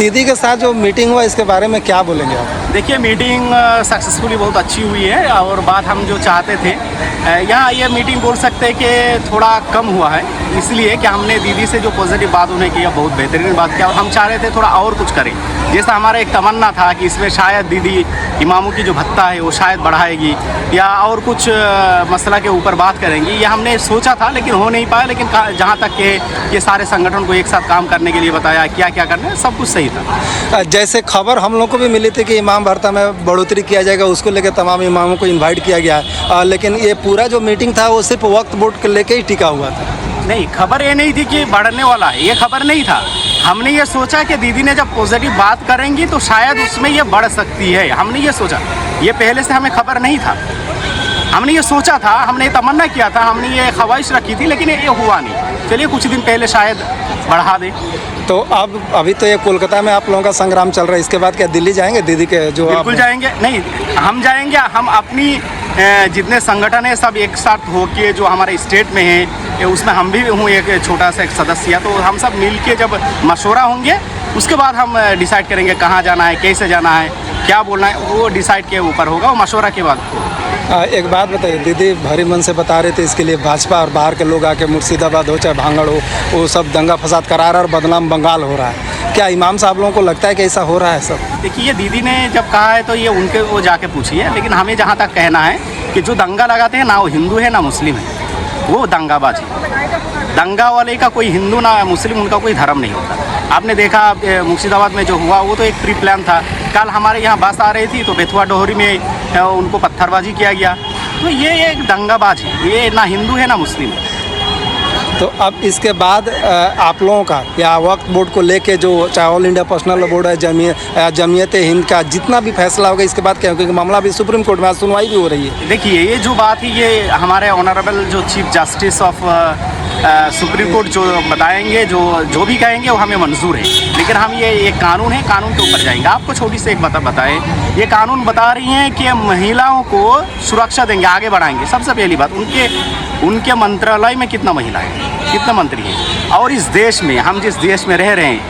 दीदी के साथ जो मीटिंग हुआ इसके बारे में क्या बोलेंगे आप? देखिए, मीटिंग सक्सेसफुली बहुत अच्छी हुई है और बात हम जो चाहते थे यहाँ ये मीटिंग बोल सकते हैं कि थोड़ा कम हुआ है, इसलिए कि हमने दीदी से जो पॉजिटिव बात उन्हें की बहुत बेहतरीन बात किया और हम चाह रहे थे थोड़ा और कुछ करें। जैसा हमारा एक तमन्ना था कि इसमें शायद दीदी इमामों की जो भत्ता है वो शायद बढ़ाएगी या और कुछ मसला के ऊपर बात करेंगी, ये हमने सोचा था लेकिन हो नहीं पाया। लेकिन जहाँ तक के ये सारे संगठन को एक साथ काम करने के लिए बताया, क्या क्या करना है, सब कुछ सही था। जैसे खबर हम लोग को भी मिली थी कि इमाम भत्ता में बढ़ोतरी किया जाएगा, उसको लेकर तमाम इमामों को इनवाइट किया गया है, लेकिन ये पूरा जो मीटिंग था वो सिर्फ वक्फ बोर्ड को लेकर ही टिका हुआ था। नहीं, खबर ये नहीं थी कि बढ़ने वाला है, ये खबर नहीं था। हमने ये सोचा कि दीदी ने जब पॉजिटिव बात करेंगी तो शायद उसमें ये बढ़ सकती है, हमने ये सोचा। ये पहले से हमें खबर नहीं था, हमने ये सोचा था, हमने ये तमन्ना किया था, हमने ये ख्वाहिश रखी थी, लेकिन ये हुआ नहीं। चलिए कुछ दिन पहले शायद बढ़ा दे। तो अब अभी तो ये कोलकाता में आप लोगों का संग्राम चल रहा है, इसके बाद क्या दिल्ली जाएंगे दीदी के जो? बिल्कुल जाएंगे। नहीं, हम जाएंगे, हम अपनी जितने संगठन है सब एक साथ होके जो हमारे स्टेट में है उसमें हम भी हूँ एक छोटा सा एक सदस्य, तो हम सब मिल के जब मशवरा होंगे उसके बाद हम डिसाइड करेंगे कहाँ जाना है, कैसे जाना है, क्या बोलना है, वो डिसाइड के ऊपर होगा, वो मशवरा के बाद। एक बात बताइए, दीदी भारी मन से बता रहे थे इसके लिए भाजपा और बाहर के लोग आके मुर्शिदाबाद हो चाहे भांगड़ हो वो सब दंगा फसाद करा रहा है और बदनाम बंगाल हो रहा है। क्या इमाम साहब लोगों को लगता है कि ऐसा हो रहा है सब? देखिए, दीदी ने जब कहा है तो ये उनके वो जाके पूछिए, लेकिन हमें जहाँ तक कहना है कि जो दंगा लगाते हैं ना वो हिंदू है ना मुस्लिम है, वो दंगाबाज है। दंगा वाले का कोई हिंदू ना मुस्लिम, उनका कोई धर्म नहीं होता। आपने देखा मुर्शिदाबाद में जो हुआ वो तो एक प्री प्लान था। कल हमारे यहाँ बस आ रही थी तो बेथुआ डोहरी में उनको पत्थरबाजी किया गया, तो ये एक दंगाबाज है, ये ना हिंदू है ना मुस्लिम है। तो अब इसके बाद आप लोगों का या वक्फ बोर्ड को लेके जो चाहे ऑल इंडिया पर्सनल बोर्ड है, जमीयत हिंद का जितना भी फैसला होगा इसके बाद क्या होगा? क्योंकि मामला भी सुप्रीम कोर्ट में आज सुनवाई भी हो रही है। देखिए, ये जो बात है ये हमारे ऑनरेबल जो chief justice of supreme court जो बताएंगे, जो भी कहेंगे वो हमें मंजूर है। लेकिन हम ये कानून है, कानून के ऊपर जाएंगे। आपको छोटी सी एक बताएं, ये कानून बता रही हैं कि महिलाओं को सुरक्षा देंगे, आगे बढ़ाएंगे। सबसे पहली बात, उनके मंत्रालय में कितना महिला है, कितने मंत्री हैं, और इस देश में हम जिस देश में रह रहे हैं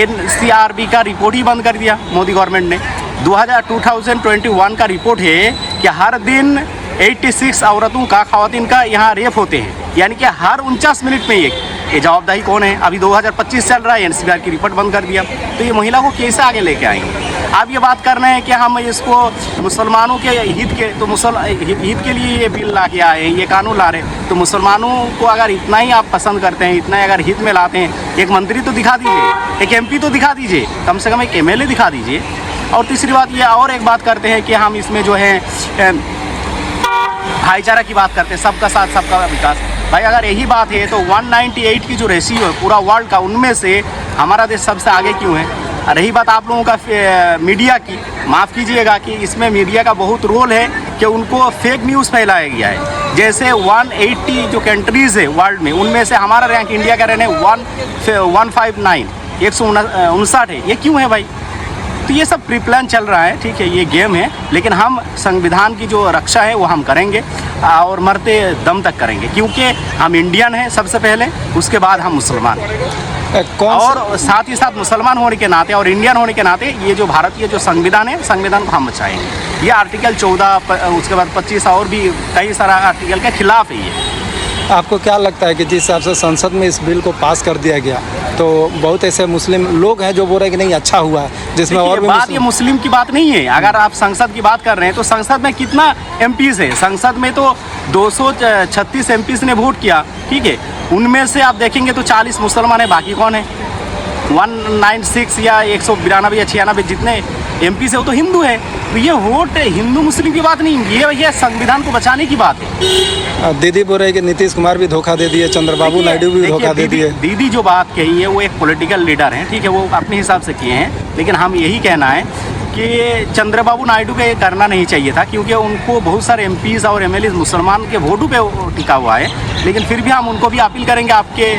NCRB का रिपोर्ट ही बंद कर दिया मोदी गवर्नमेंट ने। 2021 का रिपोर्ट है कि हर दिन 86 औरतों का, ख़वातीन का यहाँ रेप होते हैं, यानी कि हर 49 मिनट में ये जवाबदारी कौन है? अभी 2025 चल रहा है, NCRB की रिपोर्ट बंद कर दिया, तो ये महिला को कैसे आगे लेके आएंगे? आप ये बात कर रहे हैं कि हम इसको मुसलमानों के हित के, तो हित के लिए ये बिल ला के आए हैं, ये कानून ला रहे हैं। तो मुसलमानों को अगर इतना ही आप पसंद करते हैं, इतना ही अगर हित में लाते हैं, एक मंत्री तो दिखा दीजिए, एक MP तो दिखा दीजिए, कम से कम एक MLA दिखा दीजिए। और तीसरी बात ये और एक बात करते हैं कि हम इसमें जो है भाईचारा की बात करते हैं, सबका साथ सबका विकास। भाई अगर यही बात है तो 198 की जो रेशियो है पूरा वर्ल्ड का, उनमें से हमारा देश सबसे आगे क्यों है? रही बात आप लोगों का मीडिया की, माफ़ कीजिएगा कि इसमें मीडिया का बहुत रोल है कि उनको फेक न्यूज़ फैलाया गया है। जैसे 180 जो कंट्रीज़ है वर्ल्ड में, उनमें से हमारा रैंक इंडिया का रहने 159 159 है। ये क्यों है भाई? तो ये सब प्री प्लान चल रहा है, ठीक है, ये गेम है, लेकिन हम संविधान की जो रक्षा है वो हम करेंगे और मरते दम तक करेंगे, क्योंकि हम इंडियन हैं सबसे पहले, उसके बाद हम मुसलमान हैं। और साथ ही साथ मुसलमान होने के नाते और इंडियन होने के नाते ये जो भारतीय जो संविधान है, संविधान को हम बचाएंगे। ये आर्टिकल 14, उसके बाद 25 और भी कई सारा आर्टिकल के खिलाफ है ये। आपको क्या लगता है कि जिस हिसाब से संसद में इस बिल को पास कर दिया गया तो बहुत ऐसे मुस्लिम लोग हैं जो बोल रहे हैं कि नहीं अच्छा हुआ है, जिसमें और भी बात ये मुस्लिम की बात नहीं है। अगर आप संसद की बात कर रहे हैं तो संसद में कितना MPs है? संसद में तो 236 MPs ने वोट किया, ठीक है, उनमें से आप देखेंगे तो 40 मुसलमान है, बाकी कौन है? 196 या 192 या 96 जितने MP से वो तो हिंदू है। तो ये वोट हिंदू मुस्लिम की बात नहीं, ये संविधान को बचाने की बात है। दीदी बोल रहे हैं कि नीतीश कुमार भी धोखा दे दिए, चंद्रबाबू नायडू भी धोखा दे दिए। दीदी जो बात कही है वो एक पॉलिटिकल लीडर हैं, ठीक है, वो अपने हिसाब से किए हैं, लेकिन हम यही कहना है कि चंद्रबाबू नायडू को ये करना नहीं चाहिए था, क्योंकि उनको बहुत सारे MPs और MLAs मुसलमान के वोटों पे टिका हुआ है। लेकिन फिर भी हम उनको भी अपील करेंगे आपके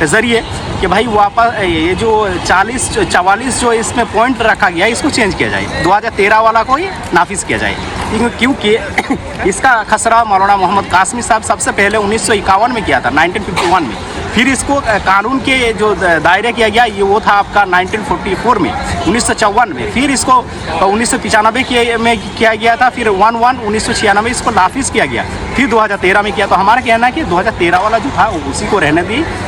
ज़रिए कि भाई वापस ये जो 44 जो इसमें पॉइंट रखा गया है इसको चेंज किया जाए, 2013 वाला को ही नाफिज किया जाए, क्योंकि इसका खसरा मौलाना मोहम्मद कासमी साहब सबसे पहले 1951 में किया था, 1951 में। फिर इसको कानून के जो दायरे किया गया ये वो था आपका 1944 में, 1954 में। फिर इसको 1995 में किया गया था। फिर 1/1/1996 इसको नाफिज किया गया। फिर 2013 में किया। तो हमारा कहना है कि 2013 वाला जो था उसी को रहने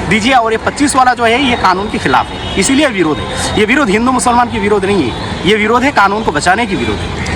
दीजिए, और ये 25 वाला जो है ये कानून के खिलाफ है, इसीलिए विरोध है। ये विरोध हिंदू मुसलमान की विरोध नहीं है, ये विरोध है कानून को बचाने की विरोध है।